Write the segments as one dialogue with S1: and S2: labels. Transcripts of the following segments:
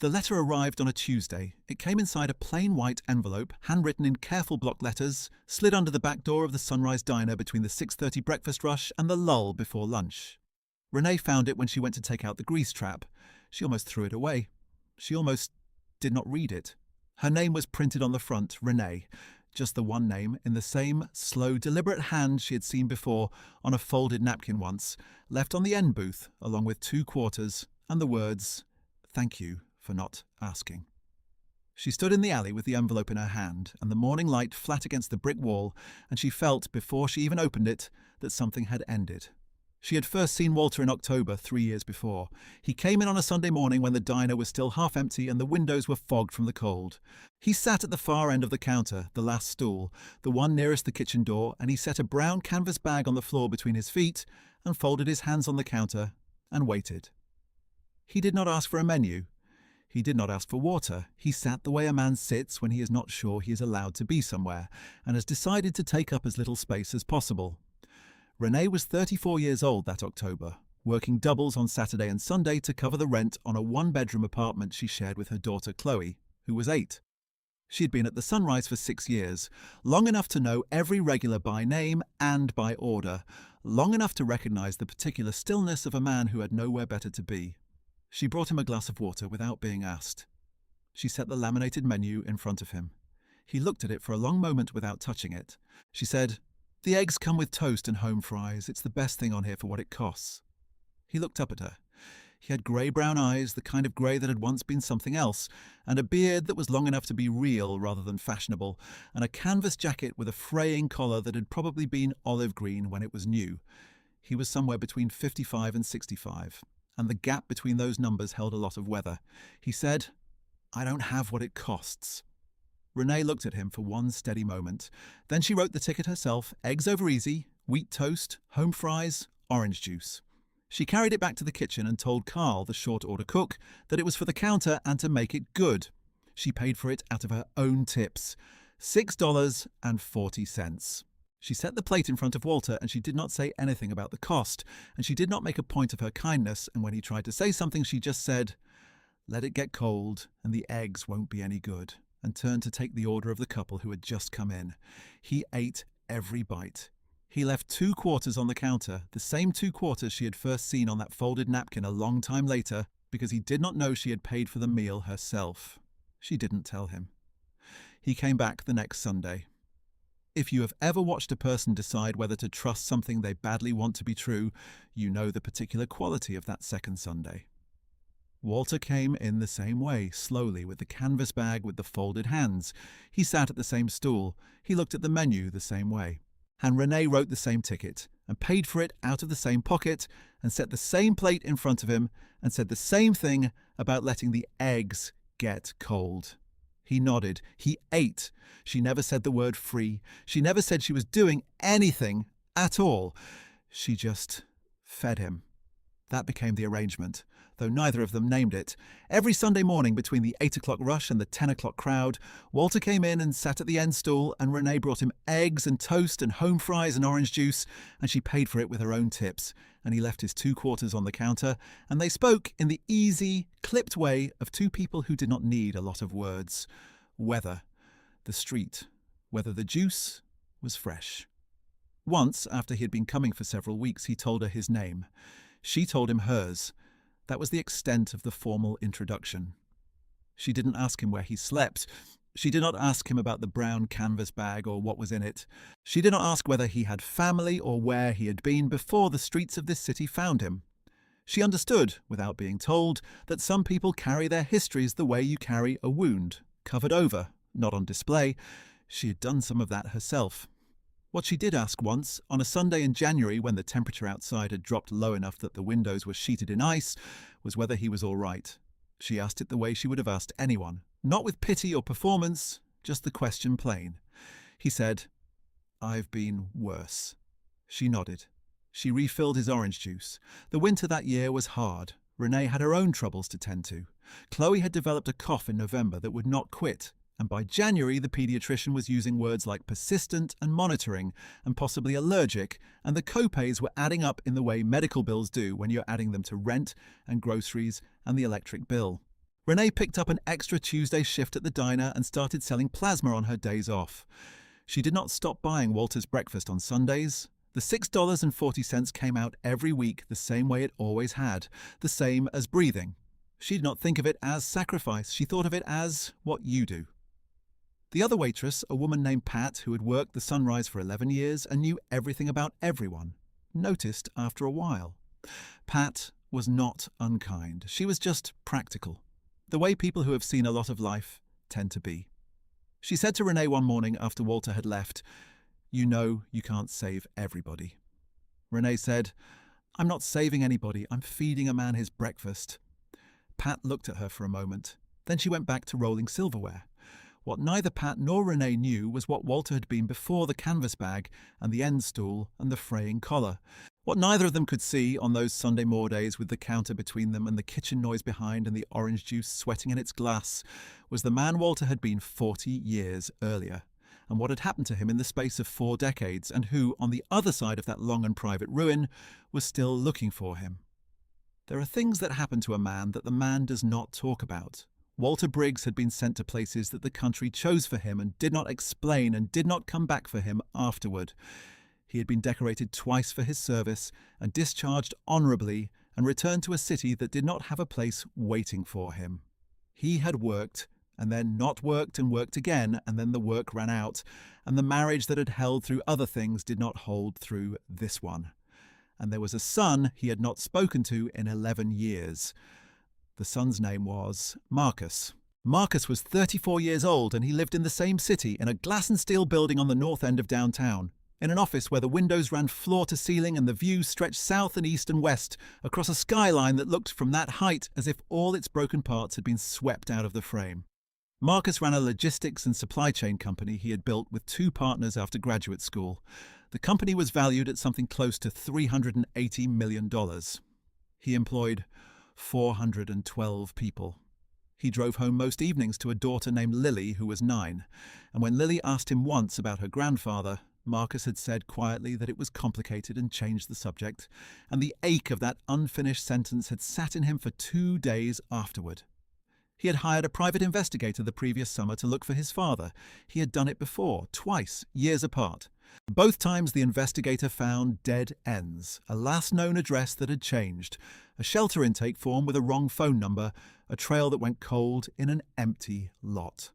S1: The letter arrived on a Tuesday. It came inside a plain white envelope, handwritten in careful block letters, slid under the back door of the Sunrise Diner between the 6:30 breakfast rush and the lull before lunch. Renee found it when she went to take out the grease trap. She almost threw it away. She almost did not read it. Her name was printed on the front, Renee, just the one name, in the same slow, deliberate hand she had seen before on a folded napkin once, left on the end booth, along with 2 quarters and the words, "Thank you for not asking." She stood in the alley with the envelope in her hand and the morning light flat against the brick wall, and she felt, before she even opened it, that something had ended. She had first seen Walter in October 3 years before. He came in on a Sunday morning when the diner was still half empty and the windows were fogged from the cold. He sat at the far end of the counter, the last stool, the one nearest the kitchen door, and he set a brown canvas bag on the floor between his feet and folded his hands on the counter and waited. He did not ask for a menu. He did not ask for water. He sat the way a man sits when he is not sure he is allowed to be somewhere and has decided to take up as little space as possible. Renee was 34 years old that October, working doubles on Saturday and Sunday to cover the rent on a 1-bedroom apartment she shared with her daughter Chloe, who was 8. She had been at the Sunrise for 6 years, long enough to know every regular by name and by order, long enough to recognize the particular stillness of a man who had nowhere better to be. She brought him a glass of water without being asked. She set the laminated menu in front of him. He looked at it for a long moment without touching it. She said, "The eggs come with toast and home fries. It's the best thing on here for what it costs." He looked up at her. He had grey-brown eyes, the kind of grey that had once been something else, and a beard that was long enough to be real rather than fashionable, and a canvas jacket with a fraying collar that had probably been olive green when it was new. He was somewhere between 55 and 65, and the gap between those numbers held a lot of weather. He said, "I don't have what it costs." Renee looked at him for one steady moment. Then she wrote the ticket herself, eggs over easy, wheat toast, home fries, orange juice. She carried it back to the kitchen and told Carl, the short-order cook, that it was for the counter and to make it good. She paid for it out of her own tips, $6.40. She set the plate in front of Walter and she did not say anything about the cost, and she did not make a point of her kindness, and when he tried to say something she just said, "Let it get cold and the eggs won't be any good," and turned to take the order of the couple who had just come in. He ate every bite. He left 2 quarters on the counter, the same 2 quarters she had first seen on that folded napkin a long time later, because he did not know she had paid for the meal herself. She didn't tell him. He came back the next Sunday. If you have ever watched a person decide whether to trust something they badly want to be true, you know the particular quality of that second Sunday. Walter came in the same way, slowly, with the canvas bag with the folded hands. He sat at the same stool. He looked at the menu the same way. And Renee wrote the same ticket, and paid for it out of the same pocket, and set the same plate in front of him, and said the same thing about letting the eggs get cold. He nodded. He ate. She never said the word free. She never said she was doing anything at all. She just fed him. That became the arrangement, though neither of them named it. Every Sunday morning between the 8 o'clock rush and the 10 o'clock crowd, Walter came in and sat at the end stool, and Renee brought him eggs and toast and home fries and orange juice, and she paid for it with her own tips, and he left his 2 quarters on the counter, and they spoke in the easy, clipped way of 2 people who did not need a lot of words. Weather, the street, whether the juice was fresh. Once, after he had been coming for several weeks, he told her his name. She told him hers. That was the extent of the formal introduction. She didn't ask him where he slept. She did not ask him about the brown canvas bag or what was in it. She did not ask whether he had family or where he had been before the streets of this city found him. She understood, without being told, that some people carry their histories the way you carry a wound, covered over, not on display. She had done some of that herself. What she did ask once, on a Sunday in January when the temperature outside had dropped low enough that the windows were sheeted in ice, was whether he was all right. She asked it the way she would have asked anyone, not with pity or performance, just the question plain. He said, "I've been worse." She nodded. She refilled his orange juice. The winter that year was hard. Renee had her own troubles to tend to. Chloe had developed a cough in November that would not quit, and by January the paediatrician was using words like persistent and monitoring and possibly allergic, and the copays were adding up in the way medical bills do when you're adding them to rent and groceries and the electric bill. Renee picked up an extra Tuesday shift at the diner and started selling plasma on her days off. She did not stop buying Walter's breakfast on Sundays. The $6.40 came out every week the same way it always had, the same as breathing. She did not think of it as sacrifice, she thought of it as what you do. The other waitress, a woman named Pat who had worked the Sunrise for 11 years and knew everything about everyone, noticed after a while. Pat was not unkind, she was just practical, the way people who have seen a lot of life tend to be. She said to Renee one morning after Walter had left, "You know you can't save everybody." Renee said, "I'm not saving anybody, I'm feeding a man his breakfast." Pat looked at her for a moment. Then she went back to rolling silverware. What neither Pat nor Renee knew was what Walter had been before the canvas bag and the end stool and the fraying collar. What neither of them could see on those Sunday mordays with the counter between them and the kitchen noise behind and the orange juice sweating in its glass was the man Walter had been 40 years earlier, and what had happened to him in the space of 4 decades, and who, on the other side of that long and private ruin, was still looking for him. There are things that happen to a man that the man does not talk about. Walter Briggs had been sent to places that the country chose for him and did not explain and did not come back for him afterward. He had been decorated twice for his service and discharged honourably and returned to a city that did not have a place waiting for him. He had worked and then not worked and worked again, and then the work ran out, and the marriage that had held through other things did not hold through this one. And there was a son he had not spoken to in 11 years. The son's name was Marcus. Marcus was 34 years old and he lived in the same city in a glass and steel building on the north end of downtown, in an office where the windows ran floor to ceiling and the view stretched south and east and west across a skyline that looked from that height as if all its broken parts had been swept out of the frame. Marcus ran a logistics and supply chain company he had built with 2 partners after graduate school. The company was valued at something close to $380 million. He employed 412 people. He drove home most evenings to a daughter named Lily, who was 9, and when Lily asked him once about her grandfather, Marcus had said quietly that it was complicated and changed the subject, and the ache of that unfinished sentence had sat in him for 2 days afterward. He had hired a private investigator the previous summer to look for his father. He had done it before, twice, years apart. Both times the investigator found dead ends, a last known address that had changed, a shelter intake form with a wrong phone number, a trail that went cold in an empty lot.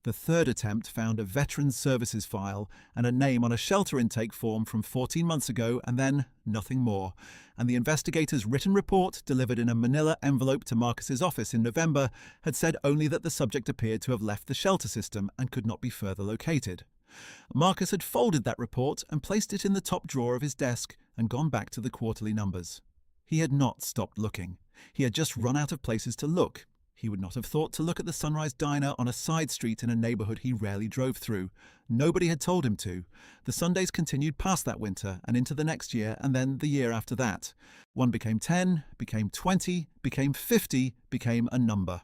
S1: The third attempt found a Veterans Services file and a name on a shelter intake form from 14 months ago, and then nothing more. And the investigator's written report, delivered in a manila envelope to Marcus's office in November, had said only that the subject appeared to have left the shelter system and could not be further located. Marcus had folded that report and placed it in the top drawer of his desk and gone back to the quarterly numbers. He had not stopped looking. He had just run out of places to look. He would not have thought to look at the Sunrise Diner on a side street in a neighbourhood he rarely drove through. Nobody had told him to. The Sundays continued past that winter and into the next year and then the year after that. One became 10, became 20, became 50, became a number.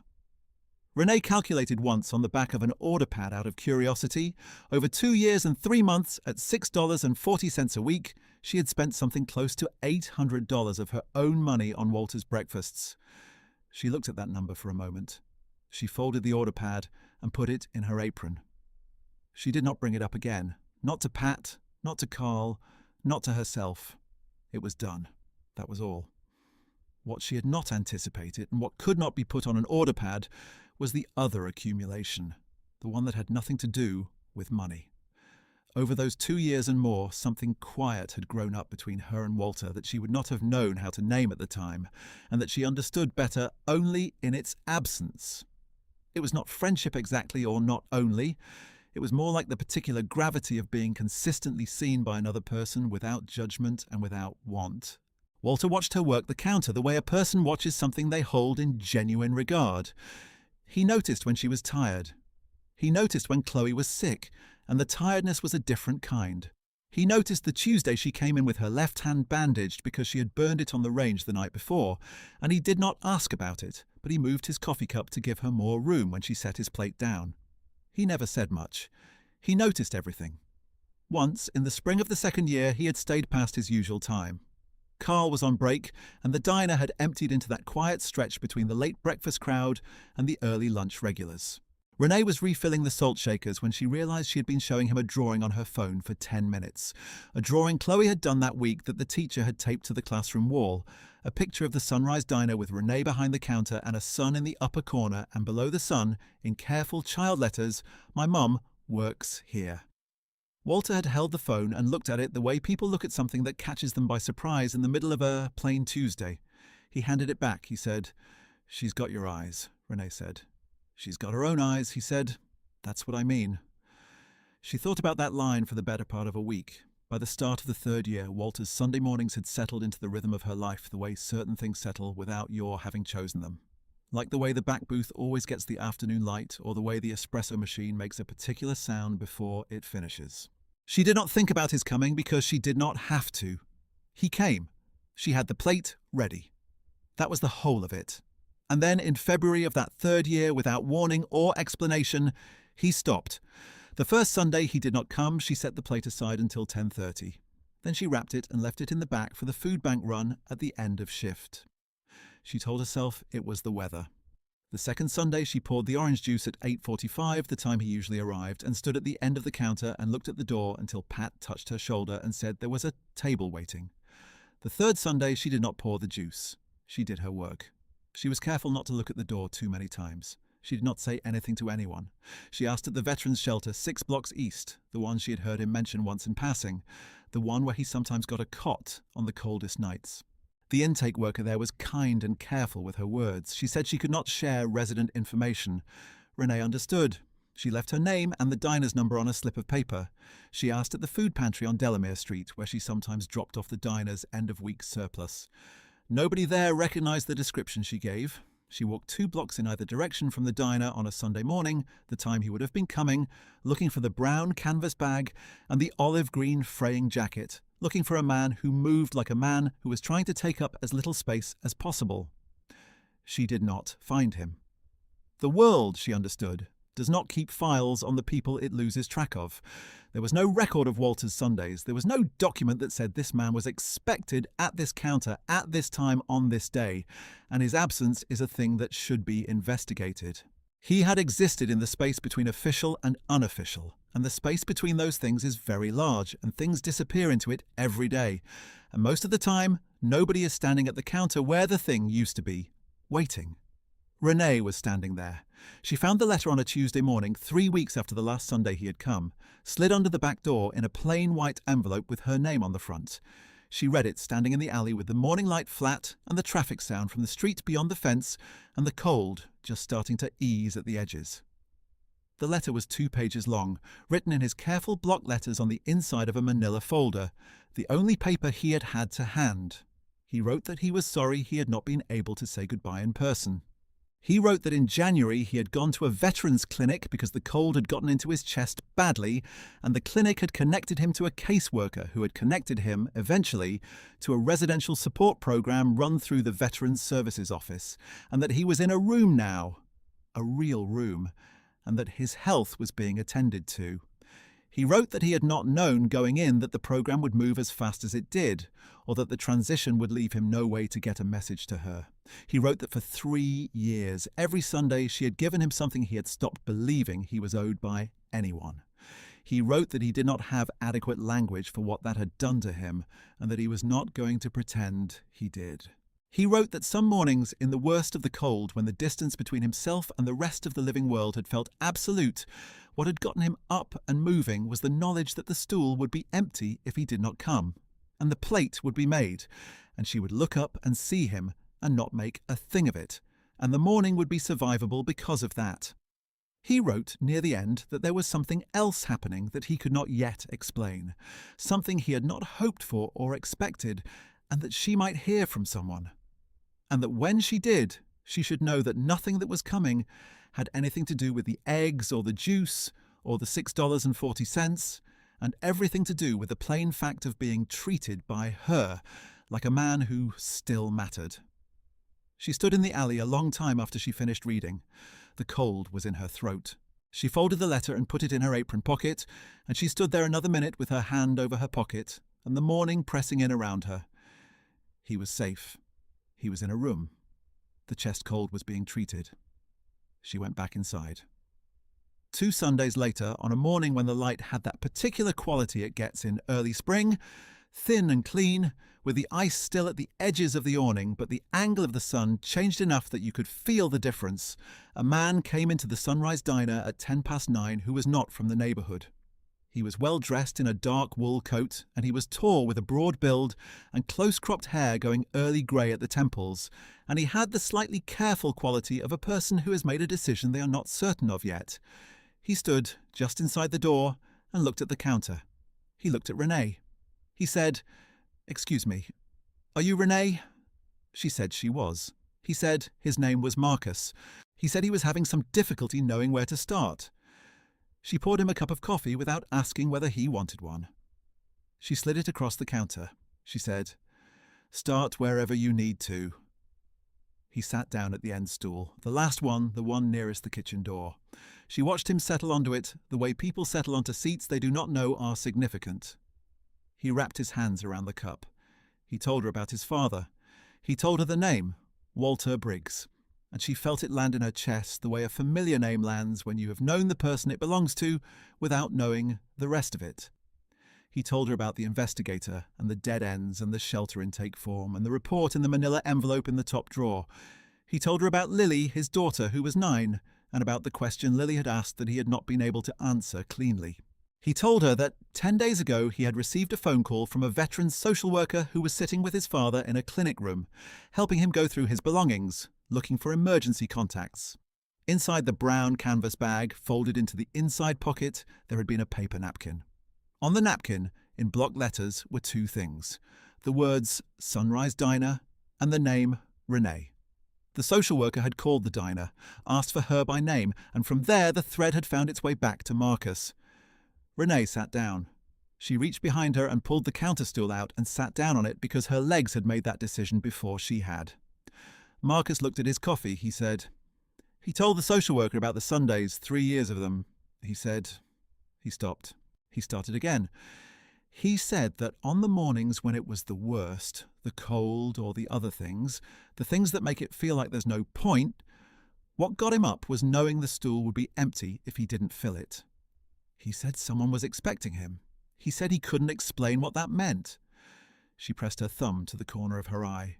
S1: Renee calculated once on the back of an order pad out of curiosity. Over 2 years and 3 months at $6.40 a week, she had spent something close to $800 of her own money on Walter's breakfasts. She looked at that number for a moment. She folded the order pad and put it in her apron. She did not bring it up again. Not to Pat, not to Carl, not to herself. It was done. That was all. What she had not anticipated, and what could not be put on an order pad, was the other accumulation, the one that had nothing to do with money. Over those 2 years and more, something quiet had grown up between her and Walter that she would not have known how to name at the time, and that she understood better only in its absence. It was not friendship exactly, or not only. It was more like the particular gravity of being consistently seen by another person without judgment and without want. Walter watched her work the counter the way a person watches something they hold in genuine regard. He noticed when she was tired. He noticed when Chloe was sick, and the tiredness was a different kind. He noticed the Tuesday she came in with her left hand bandaged because she had burned it on the range the night before, and he did not ask about it, but he moved his coffee cup to give her more room when she set his plate down. He never said much. He noticed everything. Once, in the spring of the second year, he had stayed past his usual time. Carl was on break, and the diner had emptied into that quiet stretch between the late breakfast crowd and the early lunch regulars. Renee was refilling the salt shakers when she realized she had been showing him a drawing on her phone for 10 minutes. A drawing Chloe had done that week that the teacher had taped to the classroom wall. A picture of the Sunrise Diner with Renee behind the counter and a sun in the upper corner, and below the sun, in careful child letters, "My mum works here." Walter had held the phone and looked at it the way people look at something that catches them by surprise in the middle of a plain Tuesday. He handed it back. He said, "She's got your eyes," Renee said. "She's got her own eyes," he said. "That's what I mean." She thought about that line for the better part of a week. By the start of the third year, Walter's Sunday mornings had settled into the rhythm of her life the way certain things settle without your having chosen them. Like the way the back booth always gets the afternoon light, or the way the espresso machine makes a particular sound before it finishes. She did not think about his coming because she did not have to. He came. She had the plate ready. That was the whole of it. And then in February of that third year, without warning or explanation, he stopped. The first Sunday he did not come, she set the plate aside until 10:30. Then she wrapped it and left it in the back for the food bank run at the end of shift. She told herself it was the weather. The second Sunday she poured the orange juice at 8:45, the time he usually arrived, and stood at the end of the counter and looked at the door until Pat touched her shoulder and said there was a table waiting. The third Sunday she did not pour the juice. She did her work. She was careful not to look at the door too many times. She did not say anything to anyone. She asked at the veterans' shelter 6 blocks east, the one she had heard him mention once in passing, the one where he sometimes got a cot on the coldest nights. The intake worker there was kind and careful with her words. She said she could not share resident information. Renee understood. She left her name and the diner's number on a slip of paper. She asked at the food pantry on Delamere Street, where she sometimes dropped off the diner's end-of-week surplus. Nobody there recognized the description she gave. She walked 2 blocks in either direction from the diner on a Sunday morning, the time he would have been coming, looking for the brown canvas bag and the olive-green fraying jacket, looking for a man who moved like a man who was trying to take up as little space as possible. She did not find him. The world, she understood, does not keep files on the people it loses track of. There was no record of Walter's Sundays. There was no document that said this man was expected at this counter at this time on this day, and his absence is a thing that should be investigated. He had existed in the space between official and unofficial, and the space between those things is very large, and things disappear into it every day. And most of the time, nobody is standing at the counter where the thing used to be, waiting. Renee was standing there. She found the letter on a Tuesday morning, 3 weeks after the last Sunday he had come, slid under the back door in a plain white envelope with her name on the front. She read it standing in the alley with the morning light flat and the traffic sound from the street beyond the fence and the cold just starting to ease at the edges. The letter was 2 pages long, written in his careful block letters on the inside of a manila folder, the only paper he had had to hand. He wrote that he was sorry he had not been able to say goodbye in person. He wrote that in January he had gone to a veterans clinic because the cold had gotten into his chest badly, and the clinic had connected him to a caseworker who had connected him, eventually, to a residential support program run through the Veterans Services Office, and that he was in a room now, a real room, and that his health was being attended to. He wrote that he had not known going in that the program would move as fast as it did, or that the transition would leave him no way to get a message to her. He wrote that for 3 years, every Sunday, she had given him something he had stopped believing he was owed by anyone. He wrote that he did not have adequate language for what that had done to him, and that he was not going to pretend he did. He wrote that some mornings, in the worst of the cold, when the distance between himself and the rest of the living world had felt absolute, what had gotten him up and moving was the knowledge that the stool would be empty if he did not come, and the plate would be made, and she would look up and see him and not make a thing of it, and the morning would be survivable because of that. He wrote near the end that there was something else happening that he could not yet explain, something he had not hoped for or expected, and that she might hear from someone. And that when she did, she should know that nothing that was coming had anything to do with the eggs or the juice or the $6.40, and everything to do with the plain fact of being treated by her like a man who still mattered. She stood in the alley a long time after she finished reading. The cold was in her throat. She folded the letter and put it in her apron pocket, and she stood there another minute with her hand over her pocket, and the morning pressing in around her. He was safe. He was in a room. The chest cold was being treated. She went back inside. 2 Sundays later, on a morning when the light had that particular quality it gets in early spring, thin and clean, with the ice still at the edges of the awning, but the angle of the sun changed enough that you could feel the difference, a man came into the Sunrise Diner at 9:10 who was not from the neighbourhood. He was well dressed in a dark wool coat, and he was tall with a broad build and close-cropped hair going early grey at the temples, and he had the slightly careful quality of a person who has made a decision they are not certain of yet. He stood just inside the door and looked at the counter. He looked at Renee. He said, "Excuse me, are you Renee?" She said she was. He said his name was Marcus. He said he was having some difficulty knowing where to start. She poured him a cup of coffee without asking whether he wanted one. She slid it across the counter. She said, "Start wherever you need to." He sat down at the end stool, the last one, the one nearest the kitchen door. She watched him settle onto it, the way people settle onto seats they do not know are significant. He wrapped his hands around the cup. He told her about his father. He told her the name, Walter Briggs, and she felt it land in her chest the way a familiar name lands when you have known the person it belongs to without knowing the rest of it. He told her about the investigator and the dead ends and the shelter intake form and the report in the manila envelope in the top drawer. He told her about Lily, his daughter, who was 9, and about the question Lily had asked that he had not been able to answer cleanly. He told her that 10 days ago he had received a phone call from a veteran social worker who was sitting with his father in a clinic room, helping him go through his belongings, looking for emergency contacts. Inside the brown canvas bag, folded into the inside pocket, there had been a paper napkin. On the napkin, in block letters, were 2 things: the words Sunrise Diner and the name Renee. The social worker had called the diner, asked for her by name, and from there the thread had found its way back to Marcus. Renee sat down. She reached behind her and pulled the counter stool out and sat down on it because her legs had made that decision before she had. Marcus looked at his coffee. He said, "He told the social worker about the Sundays, 3 years of them. He said..." He stopped. He started again. He said that on the mornings when it was the worst, the cold or the other things, the things that make it feel like there's no point, what got him up was knowing the stool would be empty if he didn't fill it. He said someone was expecting him. He said he couldn't explain what that meant. She pressed her thumb to the corner of her eye.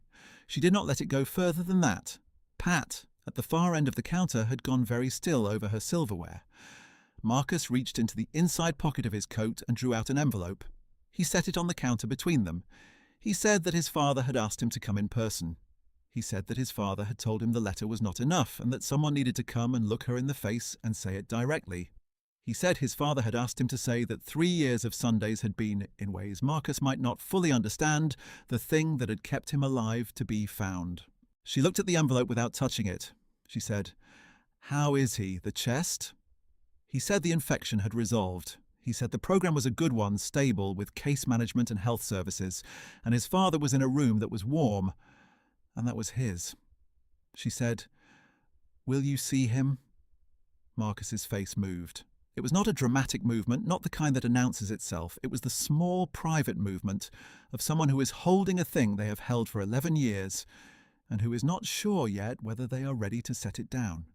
S1: She did not let it go further than that. Pat, at the far end of the counter, had gone very still over her silverware. Marcus reached into the inside pocket of his coat and drew out an envelope. He set it on the counter between them. He said that his father had asked him to come in person. He said that his father had told him the letter was not enough and that someone needed to come and look her in the face and say it directly. He said his father had asked him to say that 3 years of Sundays had been, in ways Marcus might not fully understand, the thing that had kept him alive to be found. She looked at the envelope without touching it. She said, "How is he, the chest?" He said the infection had resolved. He said the program was a good one, stable, with case management and health services, and his father was in a room that was warm, and that was his. She said, "Will you see him?" Marcus's face moved. It was not a dramatic movement, not the kind that announces itself. It was the small, private movement of someone who is holding a thing they have held for 11 years and who is not sure yet whether they are ready to set it down.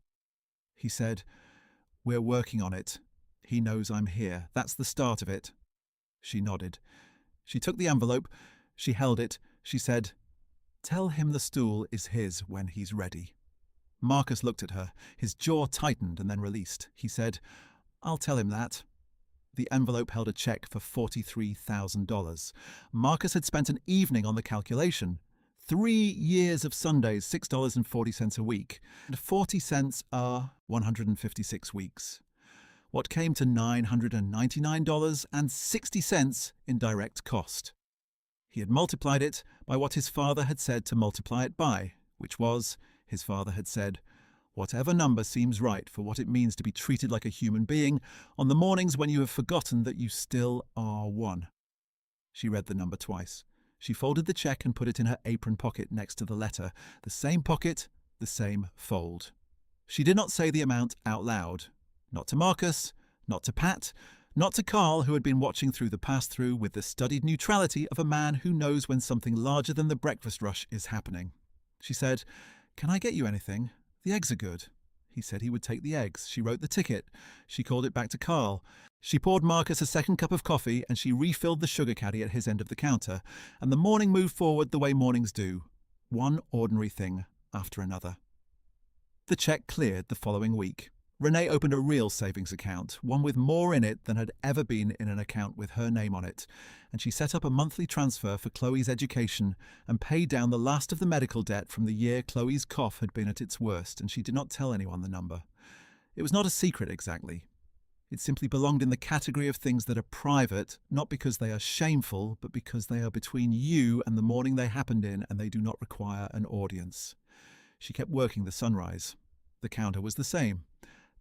S1: He said, "We're working on it. He knows I'm here. That's the start of it." She nodded. She took the envelope. She held it. She said, "Tell him the stool is his when he's ready." Marcus looked at her. His jaw tightened and then released. He said, "I'll tell him that." The envelope held a check for $43,000. Marcus had spent an evening on the calculation. 3 years of Sundays, $6.40 a week, and 40 cents are 156 weeks. What came to $999.60 in direct cost. He had multiplied it by what his father had said to multiply it by, which was, his father had said, whatever number seems right for what it means to be treated like a human being on the mornings when you have forgotten that you still are one. She read the number twice. She folded the check and put it in her apron pocket next to the letter, the same pocket, the same fold. She did not say the amount out loud. Not to Marcus, not to Pat, Not to Carl, who had been watching through the pass-through with the studied neutrality of a man who knows when something larger than the breakfast rush is happening. She said, "Can I get you anything? The eggs are good." He said he would take the eggs. She wrote the ticket. She called it back to Carl. She poured Marcus a second cup of coffee and she refilled the sugar caddy at his end of the counter. And the morning moved forward the way mornings do. One ordinary thing after another. The check cleared the following week. Renee opened a real savings account, one with more in it than had ever been in an account with her name on it, and she set up a monthly transfer for Chloe's education and paid down the last of the medical debt from the year Chloe's cough had been at its worst, and she did not tell anyone the number. It was not a secret exactly. It simply belonged in the category of things that are private, not because they are shameful, but because they are between you and the morning they happened in and they do not require an audience. She kept working the sunrise. The counter was the same.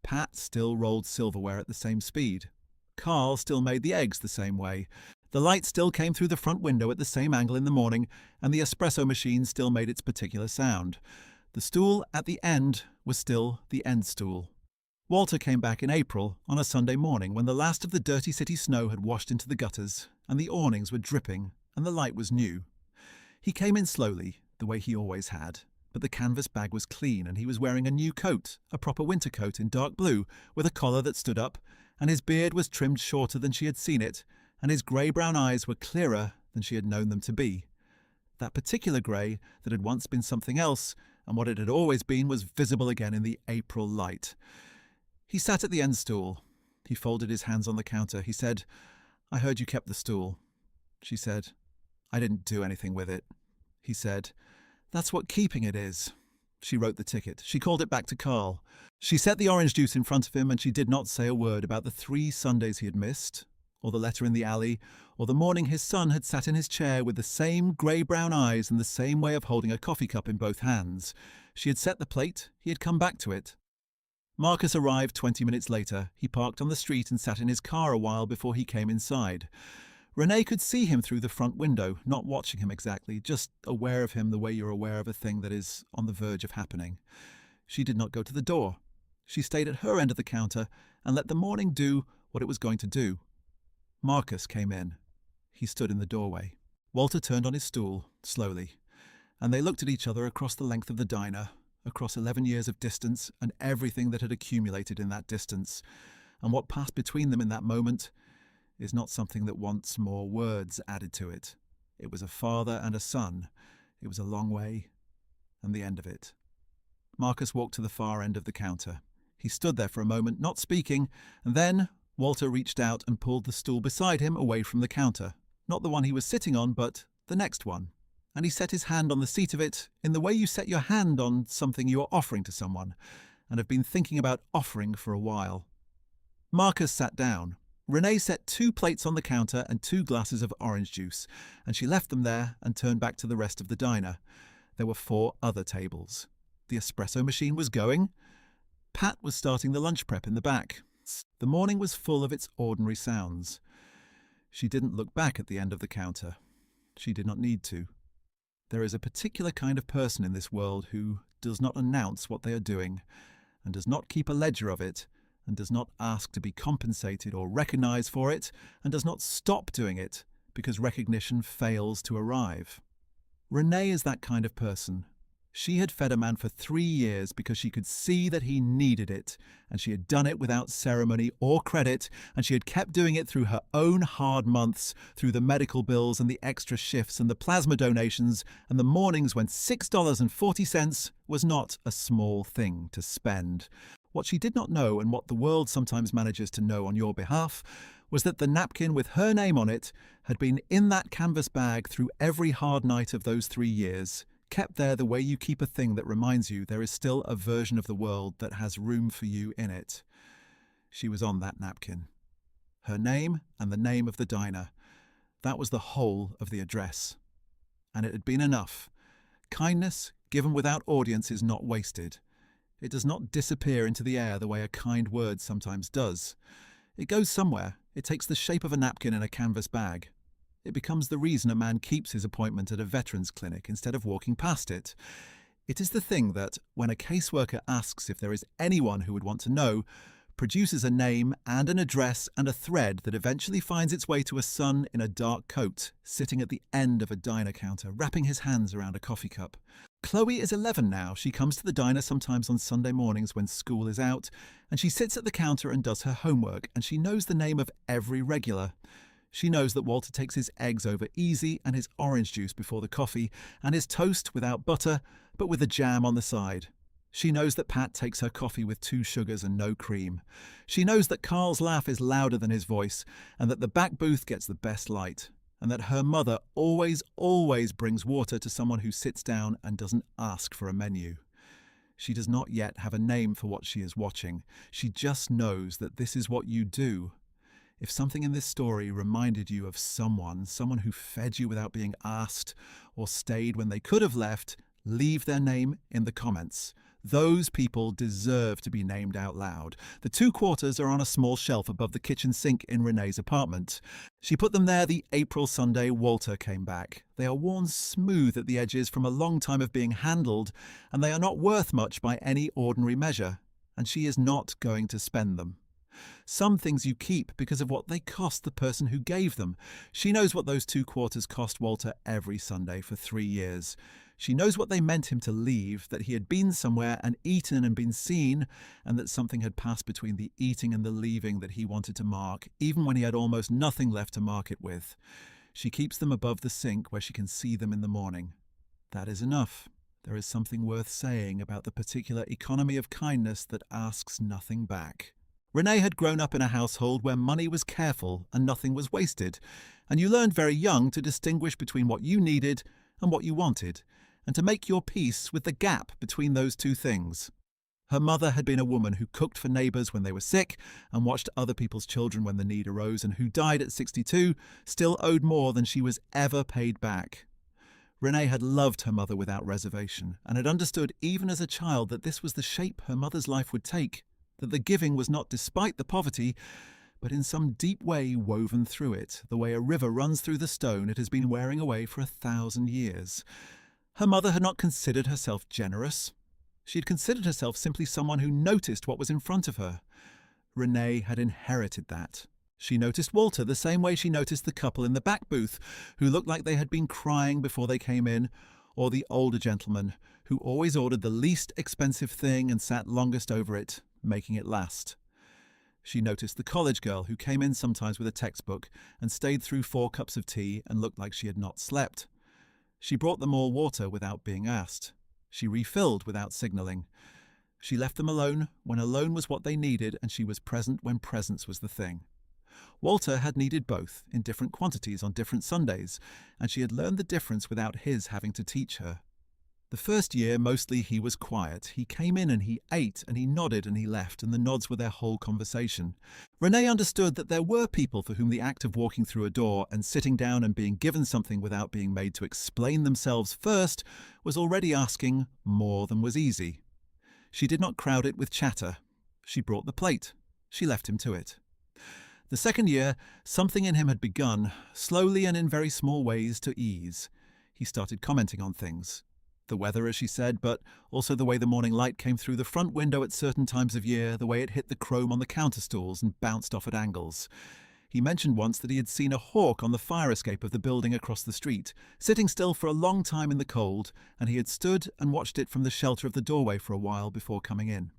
S1: Pat still rolled silverware at the same speed. Carl still made the eggs the same way. The light still came through the front window at the same angle in the morning, and the espresso machine still made its particular sound. The stool at the end was still the end stool. Walter came back in April on a Sunday morning when the last of the dirty city snow had washed into the gutters, and the awnings were dripping, and the light was new. He came in slowly, the way he always had. But the canvas bag was clean and he was wearing a new coat, a proper winter coat in dark blue, with a collar that stood up, and his beard was trimmed shorter than she had seen it, and his grey-brown eyes were clearer than she had known them to be. That particular grey that had once been something else, and what it had always been was visible again in the April light. He sat at the end stool. He folded his hands on the counter. He said, "I heard you kept the stool." She said, "I didn't do anything with it." He said, "That's what keeping it is." She wrote the ticket. She called it back to Carl. She set the orange juice in front of him and she did not say a word about the 3 Sundays he had missed, or the letter in the alley, or the morning his son had sat in his chair with the same grey-brown eyes and the same way of holding a coffee cup in both hands. She had set the plate. He had come back to it. Marcus arrived 20 minutes later. He parked on the street and sat in his car a while before he came inside. Renee could see him through the front window, not watching him exactly, just aware of him the way you're aware of a thing that is on the verge of happening. She did not go to the door. She stayed at her end of the counter and let the morning do what it was going to do. Marcus came in. He stood in the doorway. Walter turned on his stool, slowly, and they looked at each other across the length of the diner, across 11 years of distance and everything that had accumulated in that distance. And what passed between them in that moment is not something that wants more words added to it. It was a father and a son. It was a long way, and the end of it. Marcus walked to the far end of the counter. He stood there for a moment, not speaking, and then Walter reached out and pulled the stool beside him away from the counter. Not the one he was sitting on, but the next one. And he set his hand on the seat of it in the way you set your hand on something you are offering to someone, and have been thinking about offering for a while. Marcus sat down. Renee set 2 plates on the counter and 2 glasses of orange juice, and she left them there and turned back to the rest of the diner. There were 4 other tables. The espresso machine was going. Pat was starting the lunch prep in the back. The morning was full of its ordinary sounds. She didn't look back at the end of the counter. She did not need to. There is a particular kind of person in this world who does not announce what they are doing, and does not keep a ledger of it, and does not ask to be compensated or recognized for it, and does not stop doing it because recognition fails to arrive. Renee is that kind of person. She had fed a man for 3 years because she could see that he needed it, and she had done it without ceremony or credit, and she had kept doing it through her own hard months, through the medical bills and the extra shifts and the plasma donations, and the mornings when $6.40 was not a small thing to spend. What she did not know, and what the world sometimes manages to know on your behalf, was that the napkin with her name on it had been in that canvas bag through every hard night of those 3 years, kept there the way you keep a thing that reminds you there is still a version of the world that has room for you in it. She was on that napkin. Her name and the name of the diner. That was the whole of the address. And it had been enough. Kindness, given without audience, is not wasted. It does not disappear into the air the way a kind word sometimes does. It goes somewhere. It takes the shape of a napkin in a canvas bag. It becomes the reason a man keeps his appointment at a veterans clinic instead of walking past it. It is the thing that, when a caseworker asks if there is anyone who would want to know, produces a name and an address and a thread that eventually finds its way to a son in a dark coat, sitting at the end of a diner counter, wrapping his hands around a coffee cup. Chloe is 11 now. She comes to the diner sometimes on Sunday mornings when school is out, and she sits at the counter and does her homework, and she knows the name of every regular. She knows that Walter takes his eggs over easy and his orange juice before the coffee, and his toast without butter, but with a jam on the side. She knows that Pat takes her coffee with 2 sugars and no cream. She knows that Carl's laugh is louder than his voice, and that the back booth gets the best light, and that her mother always brings water to someone who sits down and doesn't ask for a menu. She does not yet have a name for what she is watching. She just knows that this is what you do. If something in this story reminded you of someone who fed you without being asked, or stayed when they could have left, leave their name in the comments. Those people deserve to be named out loud. The 2 quarters are on a small shelf above the kitchen sink in Renee's apartment. She put them there the April Sunday Walter came back. They are worn smooth at the edges from a long time of being handled, and they are not worth much by any ordinary measure, and she is not going to spend them. Some things you keep because of what they cost the person who gave them. She knows what those 2 quarters cost Walter every Sunday for 3 years. She knows what they meant him to leave, that he had been somewhere and eaten and been seen, and that something had passed between the eating and the leaving that he wanted to mark, even when he had almost nothing left to mark it with. She keeps them above the sink where she can see them in the morning. That is enough. There is something worth saying about the particular economy of kindness that asks nothing back. Renee had grown up in a household where money was careful and nothing was wasted, and you learned very young to distinguish between what you needed and what you wanted, and to make your peace with the gap between those 2 things. Her mother had been a woman who cooked for neighbours when they were sick and watched other people's children when the need arose, and who died at 62, still owed more than she was ever paid back. Renee had loved her mother without reservation, and had understood even as a child that this was the shape her mother's life would take, that the giving was not despite the poverty, but in some deep way woven through it, the way a river runs through the stone it has been wearing away for 1,000 years. Her mother had not considered herself generous. She had considered herself simply someone who noticed what was in front of her. Renee had inherited that. She noticed Walter the same way she noticed the couple in the back booth, who looked like they had been crying before they came in, or the older gentleman, who always ordered the least expensive thing and sat longest over it, making it last. She noticed the college girl who came in sometimes with a textbook and stayed through 4 cups of tea and looked like she had not slept. She brought them all water without being asked. She refilled without signalling. She left them alone when alone was what they needed, and she was present when presence was the thing. Walter had needed both, in different quantities on different Sundays, and she had learned the difference without his having to teach her. The first year, mostly he was quiet. He came in and he ate and he nodded and he left, and the nods were their whole conversation. Renee understood that there were people for whom the act of walking through a door and sitting down and being given something without being made to explain themselves first was already asking more than was easy. She did not crowd it with chatter. She brought the plate. She left him to it. The second year, something in him had begun, slowly and in very small ways, to ease. He started commenting on things. The weather, as she said, but also the way the morning light came through the front window at certain times of year, the way it hit the chrome on the counter stools and bounced off at angles. He mentioned once that he had seen a hawk on the fire escape of the building across the street, sitting still for a long time in the cold, and he had stood and watched it from the shelter of the doorway for a while before coming in.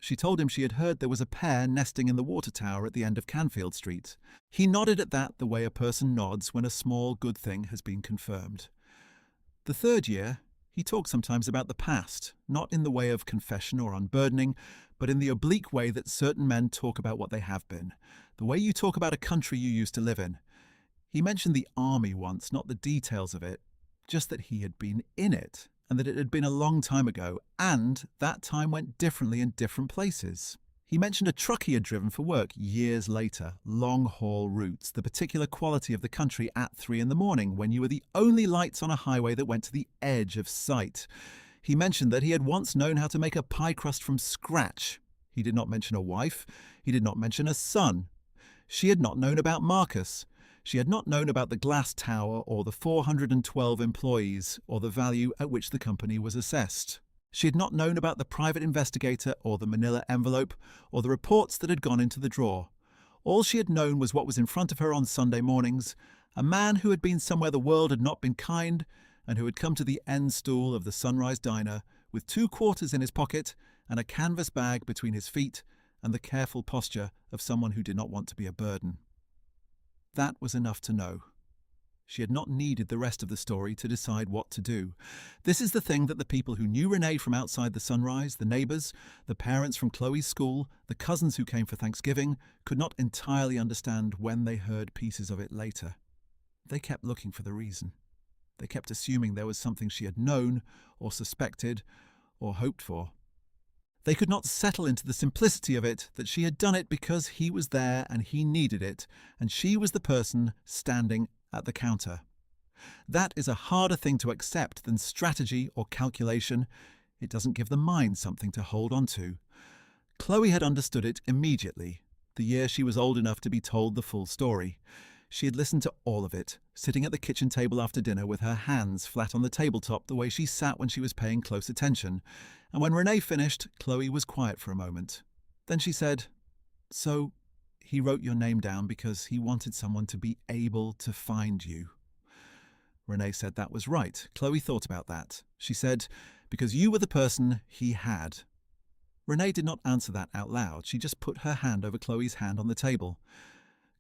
S1: She told him she had heard there was a pair nesting in the water tower at the end of Canfield Street. He nodded at that the way a person nods when a small good thing has been confirmed. The third year, he talked sometimes about the past, not in the way of confession or unburdening, but in the oblique way that certain men talk about what they have been, the way you talk about a country you used to live in. He mentioned the army once, not the details of it, just that he had been in it, and that it had been a long time ago, and that time went differently in different places. He mentioned a truck he had driven for work years later, long-haul routes, the particular quality of the country at 3 in the morning, when you were the only lights on a highway that went to the edge of sight. He mentioned that he had once known how to make a pie crust from scratch. He did not mention a wife. He did not mention a son. She had not known about Marcus. She had not known about the glass tower or the 412 employees or the value at which the company was assessed. She had not known about the private investigator or the manila envelope or the reports that had gone into the drawer. All she had known was what was in front of her on Sunday mornings, a man who had been somewhere the world had not been kind and who had come to the end stool of the Sunrise Diner with 2 quarters in his pocket and a canvas bag between his feet and the careful posture of someone who did not want to be a burden. That was enough to know. She had not needed the rest of the story to decide what to do. This is the thing that the people who knew Renee from outside the Sunrise, the neighbours, the parents from Chloe's school, the cousins who came for Thanksgiving, could not entirely understand when they heard pieces of it later. They kept looking for the reason. They kept assuming there was something she had known, or suspected, or hoped for. They could not settle into the simplicity of it that she had done it because he was there and he needed it, and she was the person standing at the counter. That is a harder thing to accept than strategy or calculation. It doesn't give the mind something to hold on to. Chloe had understood it immediately, the year she was old enough to be told the full story. She had listened to all of it, sitting at the kitchen table after dinner with her hands flat on the tabletop the way she sat when she was paying close attention. And when Renee finished, Chloe was quiet for a moment. Then she said, "So, he wrote your name down because he wanted someone to be able to find you." Renee said that was right. Chloe thought about that. She said, "Because you were the person he had." Renee did not answer that out loud. She just put her hand over Chloe's hand on the table.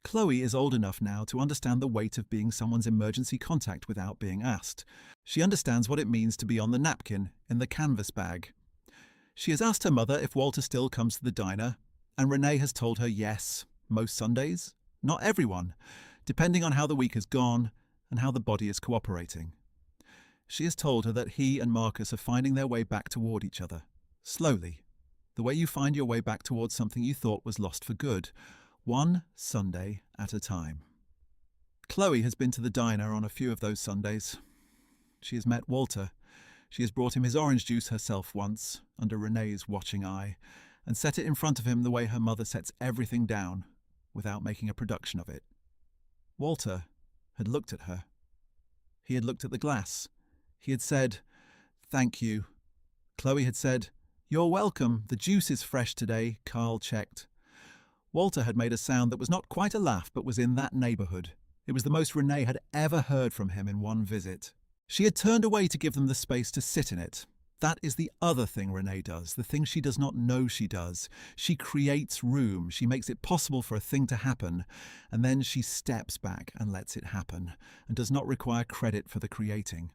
S1: Chloe is old enough now to understand the weight of being someone's emergency contact without being asked. She understands what it means to be on the napkin, in the canvas bag. She has asked her mother if Walter still comes to the diner, and Renee has told her yes, most Sundays, not everyone, depending on how the week has gone and how the body is cooperating. She has told her that he and Marcus are finding their way back toward each other, slowly, the way you find your way back towards something you thought was lost for good, one Sunday at a time. Chloe has been to the diner on a few of those Sundays. She has met Walter. She has brought him his orange juice herself once, under Renee's watching eye, and set it in front of him the way her mother sets everything down, without making a production of it. Walter had looked at her. He had looked at the glass. He had said, "Thank you." Chloe had said, "You're welcome. The juice is fresh today," Carl checked. Walter had made a sound that was not quite a laugh but was in that neighbourhood. It was the most Renee had ever heard from him in one visit. She had turned away to give them the space to sit in it. That is the other thing Renee does, the thing she does not know she does. She creates room, she makes it possible for a thing to happen, and then she steps back and lets it happen, and does not require credit for the creating.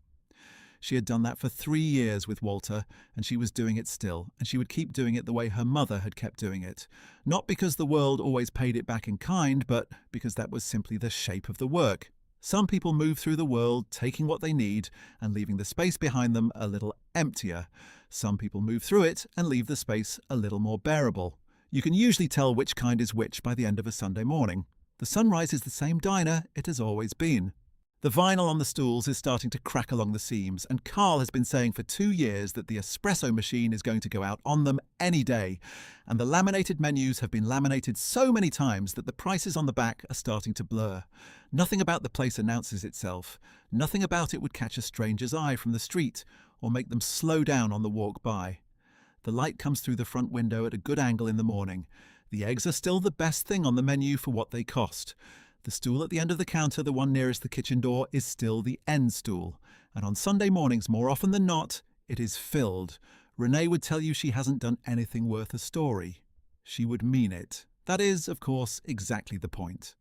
S1: She had done that for 3 years with Walter, and she was doing it still, and she would keep doing it the way her mother had kept doing it. Not because the world always paid it back in kind, but because that was simply the shape of the work. Some people move through the world taking what they need and leaving the space behind them a little emptier. Some people move through it and leave the space a little more bearable. You can usually tell which kind is which by the end of a Sunday morning. The Sunrise is the same diner it has always been. The vinyl on the stools is starting to crack along the seams, and Carl has been saying for 2 years that the espresso machine is going to go out on them any day, and the laminated menus have been laminated so many times that the prices on the back are starting to blur. Nothing about the place announces itself. Nothing about it would catch a stranger's eye from the street or make them slow down on the walk by. The light comes through the front window at a good angle in the morning. The eggs are still the best thing on the menu for what they cost. The stool at the end of the counter, the one nearest the kitchen door, is still the end stool. And on Sunday mornings, more often than not, it is filled. Renee would tell you she hasn't done anything worth a story. She would mean it. That is, of course, exactly the point.